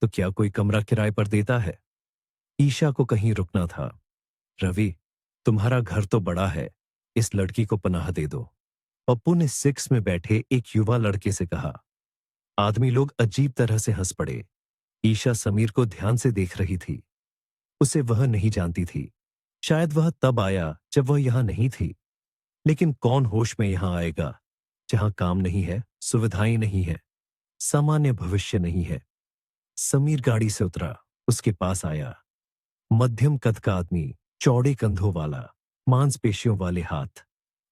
तो क्या कोई कमरा किराए पर देता है? ईशा को कहीं रुकना था। रवि, तुम्हारा घर तो बड़ा है, इस लड़की को पनाह दे दो, पप्पू ने सिक्स में बैठे एक युवा लड़के से कहा। आदमी लोग अजीब तरह से हंस पड़े। ईशा समीर को ध्यान से देख रही थी। उसे वह नहीं जानती थी। शायद वह तब आया जब वह यहां नहीं थी। लेकिन कौन होश में यहां आएगा, जहां काम नहीं है, सुविधाएं नहीं है, सामान्य भविष्य नहीं है। समीर गाड़ी से उतरा, उसके पास आया। मध्यम कद का आदमी, चौड़े कंधों वाला, मांसपेशियों वाले हाथ।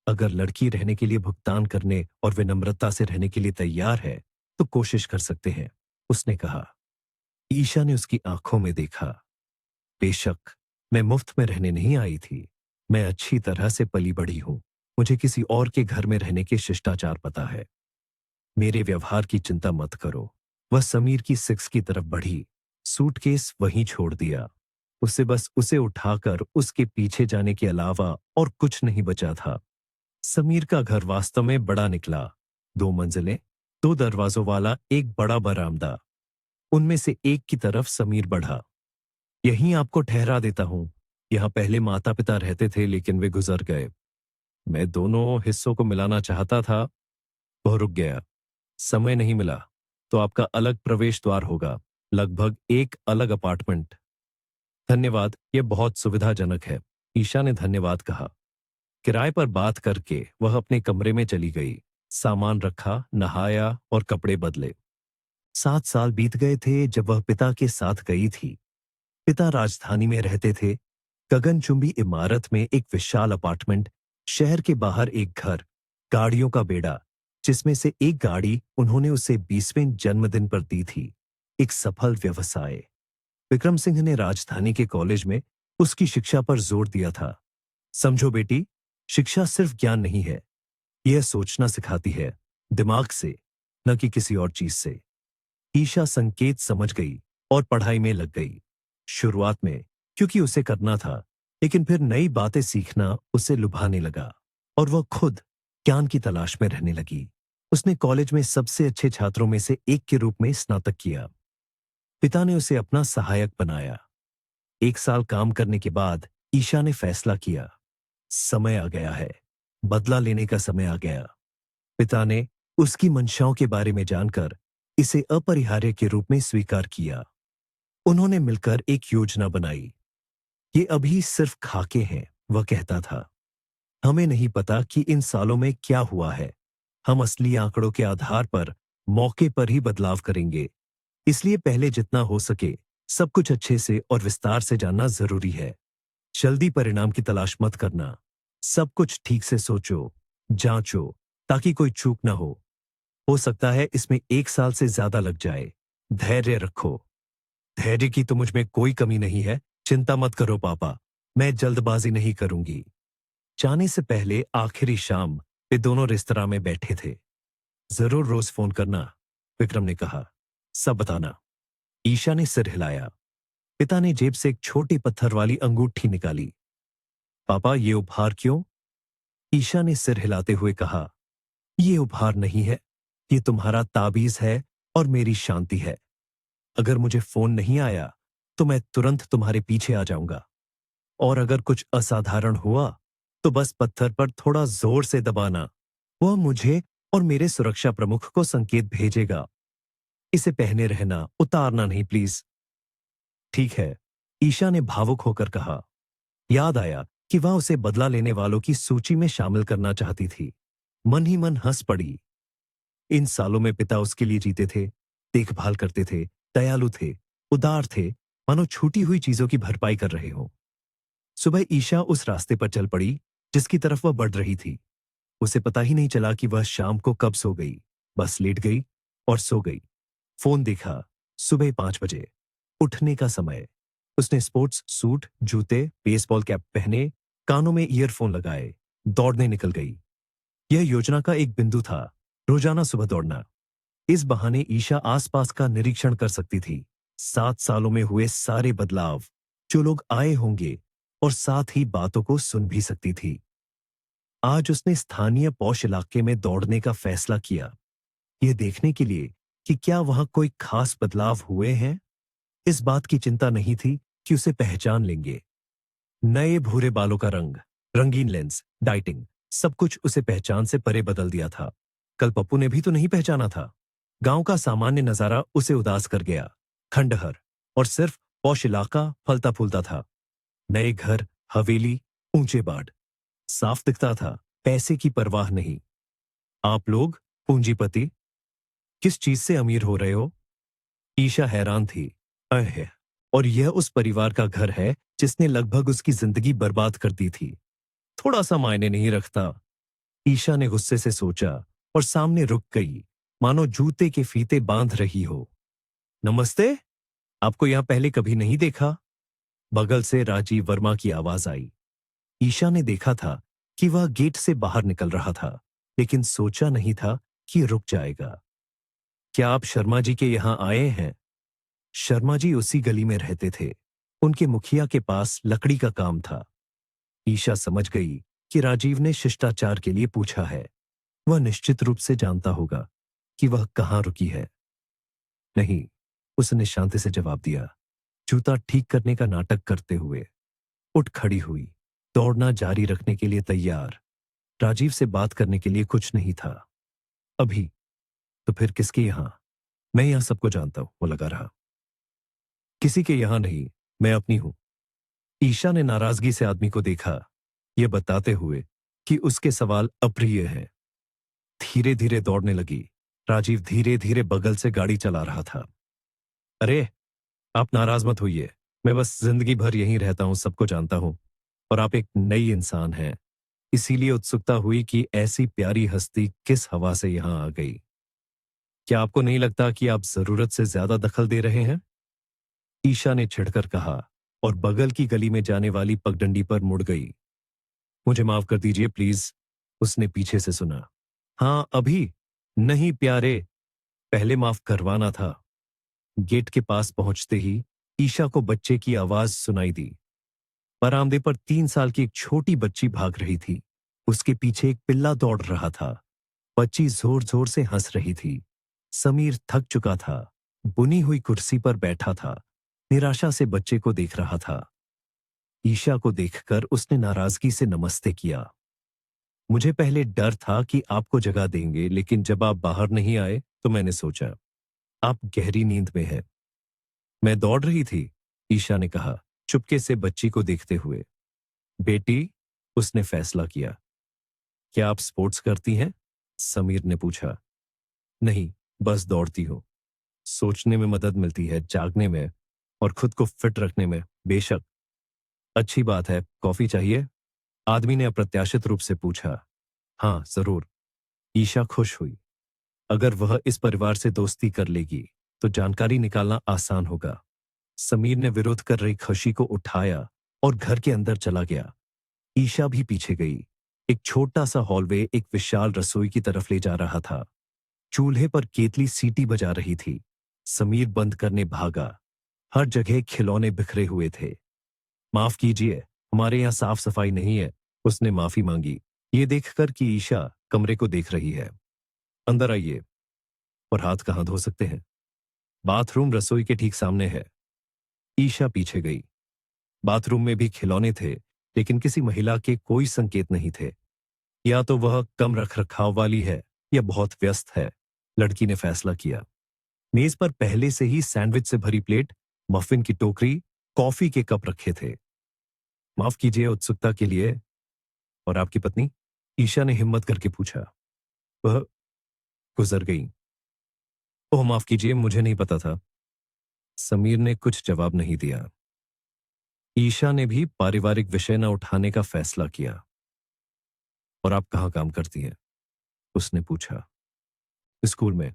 अगर लड़की रहने के लिए भुगतान करने और विनम्रता से रहने के लिए तैयार है, तो कोशिश कर सकते हैं, उसने कहा। ईशा ने उसकी आंखों में देखा। बेशक, मैं मुफ्त में रहने नहीं आई थी। मैं अच्छी तरह से पली बढ़ी हूं। मुझे किसी और के घर में रहने के शिष्टाचार पता है। मेरे व्यवहार की चिंता मत करो। वह समीर की सिक्स की तरफ बढ़ी। सूटकेस वहीं छोड़ दिया। उसे बस उसे उठाकर उसके पीछे जाने के अलावा और कुछ नहीं बचा था। समीर का घर वास्तव में बड़ा निकला। 2 मंजिलें, 2 दरवाजों वाला एक बड़ा बरामदा। उनमें से एक की तरफ समीर बढ़ा। यहीं आपको ठहरा देता हूं। यहां पहले माता पिता रहते थे, लेकिन वे गुजर गए। मैं दोनों हिस्सों को मिलाना चाहता था। वह रुक गया। समय नहीं मिला, तो आपका अलग प्रवेश द्वार होगा, लगभग एक अलग अपार्टमेंट। धन्यवाद, यह बहुत सुविधाजनक है। ईशा ने धन्यवाद कहा। किराए पर बात करके वह अपने कमरे में चली गई। सामान रखा, नहाया और कपड़े बदले। 7 साल बीत गए थे जब वह पिता के साथ गई थी। पिता राजधानी में रहते थे। गगनचुंबी इमारत में एक विशाल अपार्टमेंट, शहर के बाहर एक घर, गाड़ियों का बेड़ा, जिसमें से एक गाड़ी उन्होंने उसे 20वें जन्मदिन पर दी थी। एक सफल व्यवसाय। विक्रम सिंह ने राजधानी के कॉलेज में उसकी शिक्षा पर जोर दिया था। समझो बेटी, शिक्षा सिर्फ ज्ञान नहीं है, यह सोचना सिखाती है, दिमाग से, न कि किसी और चीज से। ईशा संकेत समझ गई और पढ़ाई में लग गई। शुरुआत में क्योंकि उसे करना था, लेकिन फिर नई बातें सीखना उसे लुभाने लगा और वह खुद ज्ञान की तलाश में रहने लगी। उसने कॉलेज में सबसे अच्छे छात्रों में से एक के रूप में स्नातक किया। पिता ने उसे अपना सहायक बनाया। 1 साल काम करने के बाद ईशा ने फैसला किया, समय आ गया है, बदला लेने का समय आ गया। पिता ने उसकी मंशाओं के बारे में जानकर इसे अपरिहार्य के रूप में स्वीकार किया। उन्होंने मिलकर एक योजना बनाई। ये अभी सिर्फ खाके हैं, वह कहता था। हमें नहीं पता कि इन सालों में क्या हुआ है। हम असली आंकड़ों के आधार पर मौके पर ही बदलाव करेंगे। इसलिए पहले जितना हो सके सब कुछ अच्छे से और विस्तार से जानना जरूरी है। जल्दी परिणाम की तलाश मत करना। सब कुछ ठीक से सोचो, जांचो, ताकि कोई चूक ना हो सकता है इसमें 1 साल से ज्यादा लग जाए। धैर्य रखो। धैर्य की तो मुझ में कोई कमी नहीं है, चिंता मत करो पापा, मैं जल्दबाजी नहीं करूंगी। जाने से पहले आखिरी शाम वे दोनों रेस्तरां में बैठे थे। जरूर रोज फोन करना, विक्रम ने कहा, सब बताना। ईशा ने सिर हिलाया। पिता ने जेब से एक छोटी पत्थर वाली अंगूठी निकाली। पापा, ये उपहार क्यों? ईशा ने सिर हिलाते हुए कहा, ये उपहार नहीं है, ये तुम्हारा ताबीज है और मेरी शांति है। अगर मुझे फोन नहीं आया तो मैं तुरंत तुम्हारे पीछे आ जाऊंगा, और अगर कुछ असाधारण हुआ तो बस पत्थर पर थोड़ा जोर से दबाना। वह मुझे और मेरे सुरक्षा प्रमुख को संकेत भेजेगा। इसे पहने रहना, उतारना नहीं प्लीज। ठीक है, ईशा ने भावुक होकर कहा। याद आया कि वह उसे बदला लेने वालों की सूची में शामिल करना चाहती थी। मन ही मन हंस पड़ी। इन सालों में पिता उसके लिए जीते थे, देखभाल करते थे, दयालु थे, उदार थे, मानो छूटी हुई चीजों की भरपाई कर रहे हो। सुबह ईशा उस रास्ते पर चल पड़ी जिसकी तरफ वह बढ़ रही थी। उसे पता ही नहीं चला कि वह शाम को कब सो गई। बस लेट गई और सो गई। फोन देखा, सुबह 5 बजे, उठने का समय। उसने स्पोर्ट्स सूट, जूते, बेसबॉल कैप पहने, कानों में ईयरफोन लगाए, दौड़ने निकल गई। यह योजना का एक बिंदु था, रोजाना सुबह दौड़ना। इस बहाने ईशा आसपास का निरीक्षण कर सकती थी। 7 सालों में हुए सारे बदलाव, जो लोग आए होंगे, और साथ ही बातों को सुन भी सकती थी। आज उसने स्थानीय पौष इलाके में दौड़ने का फैसला किया, यह देखने के लिए कि क्या वहां कोई खास बदलाव हुए हैं। इस बात की चिंता नहीं थी कि उसे पहचान लेंगे। नए भूरे बालों का रंग, रंगीन लेंस, डाइटिंग, सब कुछ उसे पहचान से परे बदल दिया था। कल पप्पू ने भी तो नहीं पहचाना था। गांव का सामान्य नजारा उसे उदास कर गया। खंडहर और सिर्फ पौष इलाका फलता फूलता था। नए घर, हवेली, ऊंचे बाड़, साफ दिखता था, पैसे की परवाह नहीं। आप लोग पूंजीपति, किस चीज से अमीर हो रहे हो? ईशा हैरान थी। अह, और यह उस परिवार का घर है जिसने लगभग उसकी जिंदगी बर्बाद कर दी थी। थोड़ा सा मायने नहीं रखता। ईशा ने गुस्से से सोचा और सामने रुक गई, मानो जूते के फीते बांध रही हो। नमस्ते, आपको यहां पहले कभी नहीं देखा। बगल से राजीव वर्मा की आवाज आई। ईशा ने देखा था कि वह गेट से बाहर निकल रहा था, लेकिन सोचा नहीं था कि रुक जाएगा। क्या आप शर्मा जी के यहां आए हैं? शर्मा जी उसी गली में रहते थे। उनके मुखिया के पास लकड़ी का काम था। ईशा समझ गई कि राजीव ने शिष्टाचार के लिए पूछा है। वह निश्चित रूप से जानता होगा कि वह कहां रुकी है। नहीं, उसने शांति से जवाब दिया, जूता ठीक करने का नाटक करते हुए। उठ खड़ी हुई, दौड़ना जारी रखने के लिए तैयार। राजीव से बात करने के लिए कुछ नहीं था अभी। तो फिर किसके यहां? मैं यहां सबको जानता हूं, वो लगा रहा। किसी के यहां नहीं, मैं अपनी हूं। ईशा ने नाराजगी से आदमी को देखा, यह बताते हुए कि उसके सवाल अप्रिय हैं। धीरे धीरे दौड़ने लगी। राजीव धीरे धीरे बगल से गाड़ी चला रहा था। अरे, आप नाराज मत होइए, मैं बस जिंदगी भर यहीं रहता हूं, सबको जानता हूं, और आप एक नई इंसान हैं। इसीलिए उत्सुकता हुई कि ऐसी प्यारी हस्ती किस हवा से यहां आ गई। क्या आपको नहीं लगता कि आप जरूरत से ज्यादा दखल दे रहे हैं? ईशा ने छिड़कर कहा, और बगल की गली में जाने वाली पगडंडी पर मुड़ गई। मुझे माफ कर दीजिए प्लीज, उसने पीछे से सुना। हाँ अभी? नहीं प्यारे, पहले माफ करवाना था। गेट के पास पहुंचते ही ईशा को बच्चे की आवाज सुनाई दी। बरामदे पर 3 साल की एक छोटी बच्ची भाग रही थी। उसके पीछे एक पिल्ला दौड़ रहा था। बच्ची जोर जोर से हंस रही थी। समीर थक चुका था। बुनी हुई कुर्सी पर बैठा था, निराशा से बच्चे को देख रहा था। ईशा को देखकर उसने नाराजगी से नमस्ते किया। मुझे पहले डर था कि आपको जगा देंगे, लेकिन जब आप बाहर नहीं आए तो मैंने सोचा आप गहरी नींद में हैं। मैं दौड़ रही थी, ईशा ने कहा, चुपके से बच्ची को देखते हुए। बेटी, उसने फैसला किया। क्या आप स्पोर्ट्स करती हैं? समीर ने पूछा। नहीं, बस दौड़ती हूं। सोचने में मदद मिलती है, जागने में और खुद को फिट रखने में। बेशक। अच्छी बात है। कॉफी चाहिए? आदमी ने अप्रत्याशित रूप से पूछा। हाँ, जरूर। ईशा खुश हुई। अगर वह इस परिवार से दोस्ती कर लेगी तो जानकारी निकालना आसान होगा। समीर ने विरोध कर रही खुशी को उठाया और घर के अंदर चला गया। ईशा भी पीछे गई। एक छोटा सा हॉलवे एक विशाल रसोई की तरफ ले जा रहा था। चूल्हे पर केतली सीटी बजा रही थी। समीर बंद करने भागा। हर जगह खिलौने बिखरे हुए थे। माफ कीजिए, हमारे यहाँ साफ सफाई नहीं है, उसने माफी मांगी, ये देखकर कि ईशा कमरे को देख रही है। अंदर आइए। और हाथ कहाँ धो सकते हैं? बाथरूम रसोई के ठीक सामने है। ईशा पीछे गई। बाथरूम में भी खिलौने थे, लेकिन किसी महिला के कोई संकेत नहीं थे। या तो वह कम रखरखाव वाली है या बहुत व्यस्त है, लड़की ने फैसला किया। मेज पर पहले से ही सैंडविच से भरी प्लेट, मफिन की टोकरी, कॉफी के कप रखे थे। माफ कीजिए उत्सुकता के लिए। और आपकी पत्नी? ईशा ने हिम्मत करके पूछा। वह गुजर गई। ओह माफ कीजिए, मुझे नहीं पता था। समीर ने कुछ जवाब नहीं दिया। ईशा ने भी पारिवारिक विषय न उठाने का फैसला किया। और आप कहाँ काम करती हैं? उसने पूछा। स्कूल में।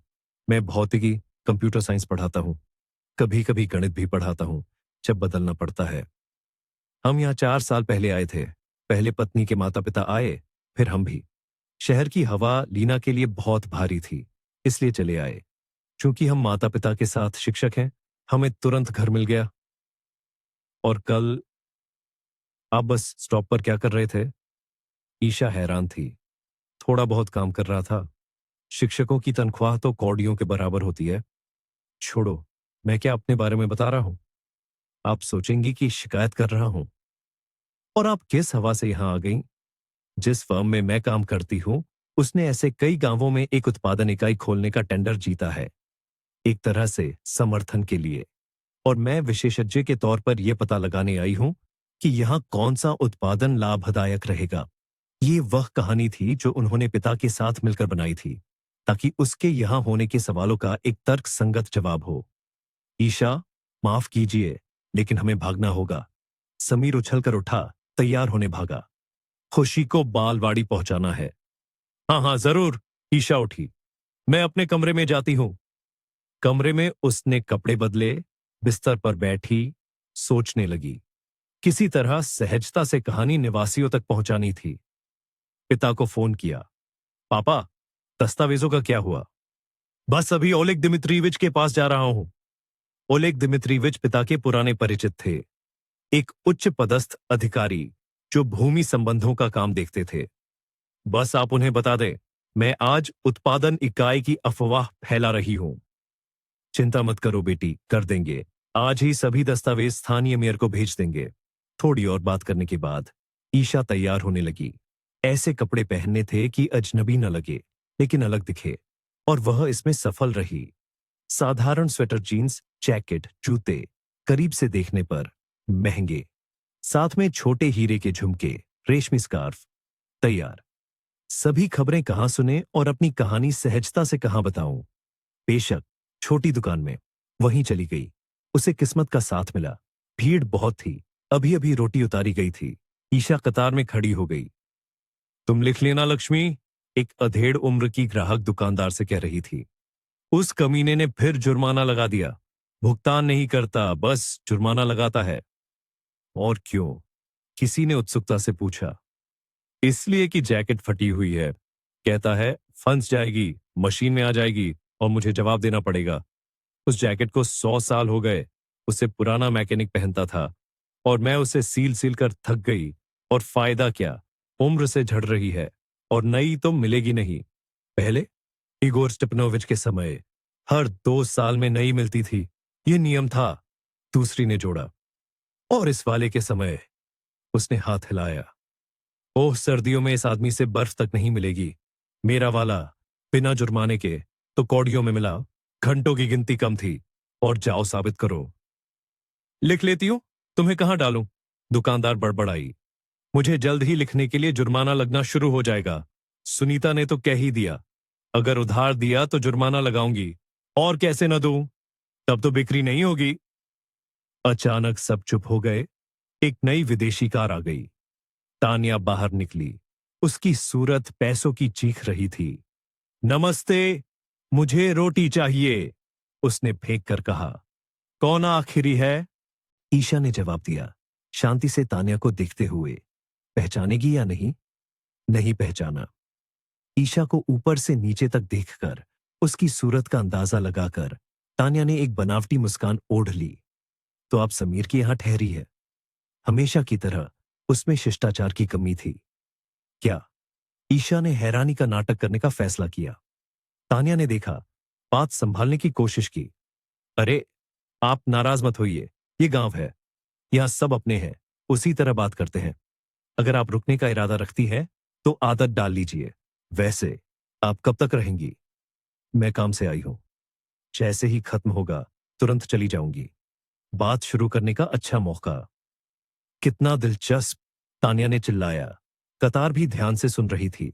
मैं भौतिकी, कंप्यूटर साइंस पढ़ाता हूँ। कभी कभी गणित भी पढ़ाता हूँ, जब बदलना पड़ता है। हम यहाँ 4 साल पहले आए थे। पहले पत्नी के माता पिता आए, फिर हम भी। शहर की हवा लीना के लिए बहुत भारी थी, इसलिए चले आए। चूंकि हम माता पिता के साथ शिक्षक हैं, हमें तुरंत घर मिल गया। और कल आप बस स्टॉप पर क्या कर रहे थे? ईशा हैरान थी। थोड़ा बहुत काम कर रहा था। शिक्षकों की तनख्वाह तो कौड़ियों के बराबर होती है। छोड़ो, मैं क्या अपने बारे में बता रहा हूं? आप सोचेंगी कि शिकायत कर रहा हूं। और आप किस हवा से यहां आ गई? जिस फर्म में मैं काम करती हूं, उसने ऐसे कई गांवों में एक उत्पादन इकाई खोलने का टेंडर जीता है, एक तरह से समर्थन के लिए। और मैं विशेषज्ञ के तौर पर यह पता लगाने आई हूं कि यहां कौन सा उत्पादन लाभदायक रहेगा। ये वह कहानी थी जो उन्होंने पिता के साथ मिलकर बनाई थी, ताकि उसके यहां होने के सवालों का एक तर्क संगत जवाब हो। ईशा, माफ कीजिए, लेकिन हमें भागना होगा। समीर उछलकर उठा, तैयार होने भागा। खुशी को बालवाड़ी पहुंचाना है। हाँ हाँ जरूर। ईशा उठी। मैं अपने कमरे में जाती हूं। कमरे में उसने कपड़े बदले, बिस्तर पर बैठी, सोचने लगी। किसी तरह सहजता से कहानी निवासियों तक पहुंचानी थी। पिता को फोन किया। पापा, दस्तावेजों का क्या हुआ? बस अभी ओलेग दिमित्रिविच के पास जा रहा हूं। ओलेग दिमित्रिविच पिता के पुराने परिचित थे, एक उच्च पदस्थ अधिकारी जो भूमि संबंधों का काम देखते थे। बस आप उन्हें बता दें, मैं आज उत्पादन इकाई की अफवाह फैला रही हूं। चिंता मत करो बेटी, कर देंगे। आज ही सभी दस्तावेज स्थानीय मेयर को भेज देंगे। थोड़ी और बात करने के बाद ईशा तैयार होने लगी। ऐसे कपड़े पहनने थे कि अजनबी न लगे, लेकिन अलग दिखे, और वह इसमें सफल रही। साधारण स्वेटर, जीन्स, जैकेट, जूते, करीब से देखने पर महंगे, साथ में छोटे हीरे के झुमके, रेशमी स्कार्फ। तैयार। सभी खबरें कहां सुने और अपनी कहानी सहजता से कहां बताऊं? बेशक, छोटी दुकान में। वहीं चली गई। उसे किस्मत का साथ मिला। भीड़ बहुत थी, अभी अभी रोटी उतारी गई थी। ईशा कतार में खड़ी हो गई। तुम लिख लेना लक्ष्मी, एक अधेड़ उम्र की ग्राहक दुकानदार से कह रही थी। उस कमीने ने फिर जुर्माना लगा दिया। भुगतान नहीं करता, बस जुर्माना लगाता है। और क्यों? किसी ने उत्सुकता से पूछा। इसलिए कि जैकेट फटी हुई है। कहता है फंस जाएगी, मशीन में आ जाएगी और मुझे जवाब देना पड़ेगा। उस जैकेट को 100 साल हो गए। उसे पुराना मैकेनिक पहनता था और मैं उसे सील सील कर थक गई। और फायदा क्या? उम्र से झड़ रही है और नई तो मिलेगी नहीं। पहले इगोर स्टेपनोविच के समय हर 2 साल में नई मिलती थी, ये नियम था। दूसरी ने जोड़ा। और इस वाले के समय उसने हाथ हिलाया। ओह, सर्दियों में इस आदमी से बर्फ तक नहीं मिलेगी। मेरा वाला बिना जुर्माने के तो कौड़ियों में मिला। घंटों की गिनती कम थी। और जाओ साबित करो। लिख लेती हूं, तुम्हें कहां डालूं? दुकानदार बड़बड़ाई। मुझे जल्द ही लिखने के लिए जुर्माना लगना शुरू हो जाएगा। सुनीता ने तो कह ही दिया, अगर उधार दिया तो जुर्माना लगाऊंगी, और कैसे न दूं? तब तो बिक्री नहीं होगी। अचानक सब चुप हो गए। एक नई विदेशी कार आ गई। तान्या बाहर निकली। उसकी सूरत पैसों की चीख रही थी। नमस्ते, मुझे रोटी चाहिए, उसने फेंक कर कहा। कौन आखिरी है? ईशा ने जवाब दिया, शांति से तान्या को देखते हुए। पहचानेगी या नहीं? नहीं पहचाना। ईशा को ऊपर से नीचे तक देखकर, उसकी सूरत का अंदाजा लगाकर तान्या ने एक बनावटी मुस्कान ओढ़ ली। तो आप समीर के यहां ठहरी है? हमेशा की तरह उसमें शिष्टाचार की कमी थी। क्या? ईशा ने हैरानी का नाटक करने का फैसला किया। तान्या ने देखा, बात संभालने की कोशिश की। अरे, आप नाराज मत होइए, ये गांव है, यहां सब अपने हैं, उसी तरह बात करते हैं। अगर आप रुकने का इरादा रखती हैं, तो आदत डाल लीजिए। वैसे आप कब तक रहेंगी? मैं काम से आई हूं, जैसे ही खत्म होगा तुरंत चली जाऊंगी। बात शुरू करने का अच्छा मौका। कितना दिलचस्प, तान्या ने चिल्लाया। कतार भी ध्यान से सुन रही थी।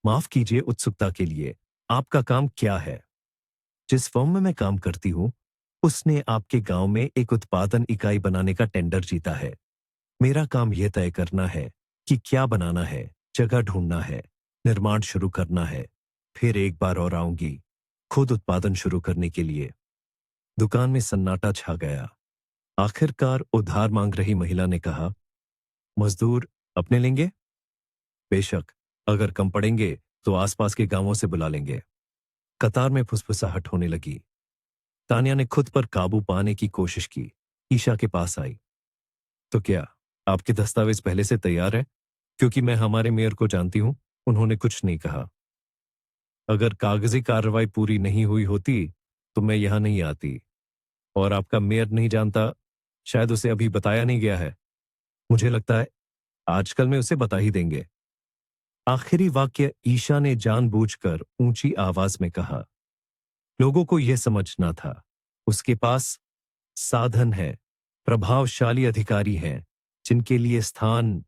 माफ कीजिए उत्सुकता के लिए, आपका काम क्या है? जिस फर्म में मैं काम करती हूं, उसने आपके गांव में एक उत्पादन इकाई बनाने का टेंडर जीता है। मेरा काम यह तय करना है कि क्या बनाना है, जगह ढूंढना है, निर्माण शुरू करना है। फिर एक बार और आऊंगी, खुद उत्पादन शुरू करने के लिए। दुकान में सन्नाटा छा गया। आखिरकार उधार मांग रही महिला ने कहा, मजदूर अपने लेंगे? बेशक, अगर कम पड़ेंगे तो आसपास के गांवों से बुला लेंगे। कतार में फुसफुसाहट होने लगी। तान्या ने खुद पर काबू पाने की कोशिश की। ईशा के पास आई। तो क्या आपके दस्तावेज पहले से तैयार है? क्योंकि मैं हमारे मेयर को जानती हूं, उन्होंने कुछ नहीं कहा। अगर कागजी कार्रवाई पूरी नहीं हुई होती तो मैं यहां नहीं आती। और आपका मेयर नहीं जानता, शायद उसे अभी बताया नहीं गया है। मुझे लगता है आजकल में उसे बता ही देंगे। आखिरी वाक्य ईशा ने जानबूझकर ऊंची आवाज में कहा। लोगों को यह समझना था, उसके पास साधन है, प्रभावशाली अधिकारी हैं, जिनके लिए स्थान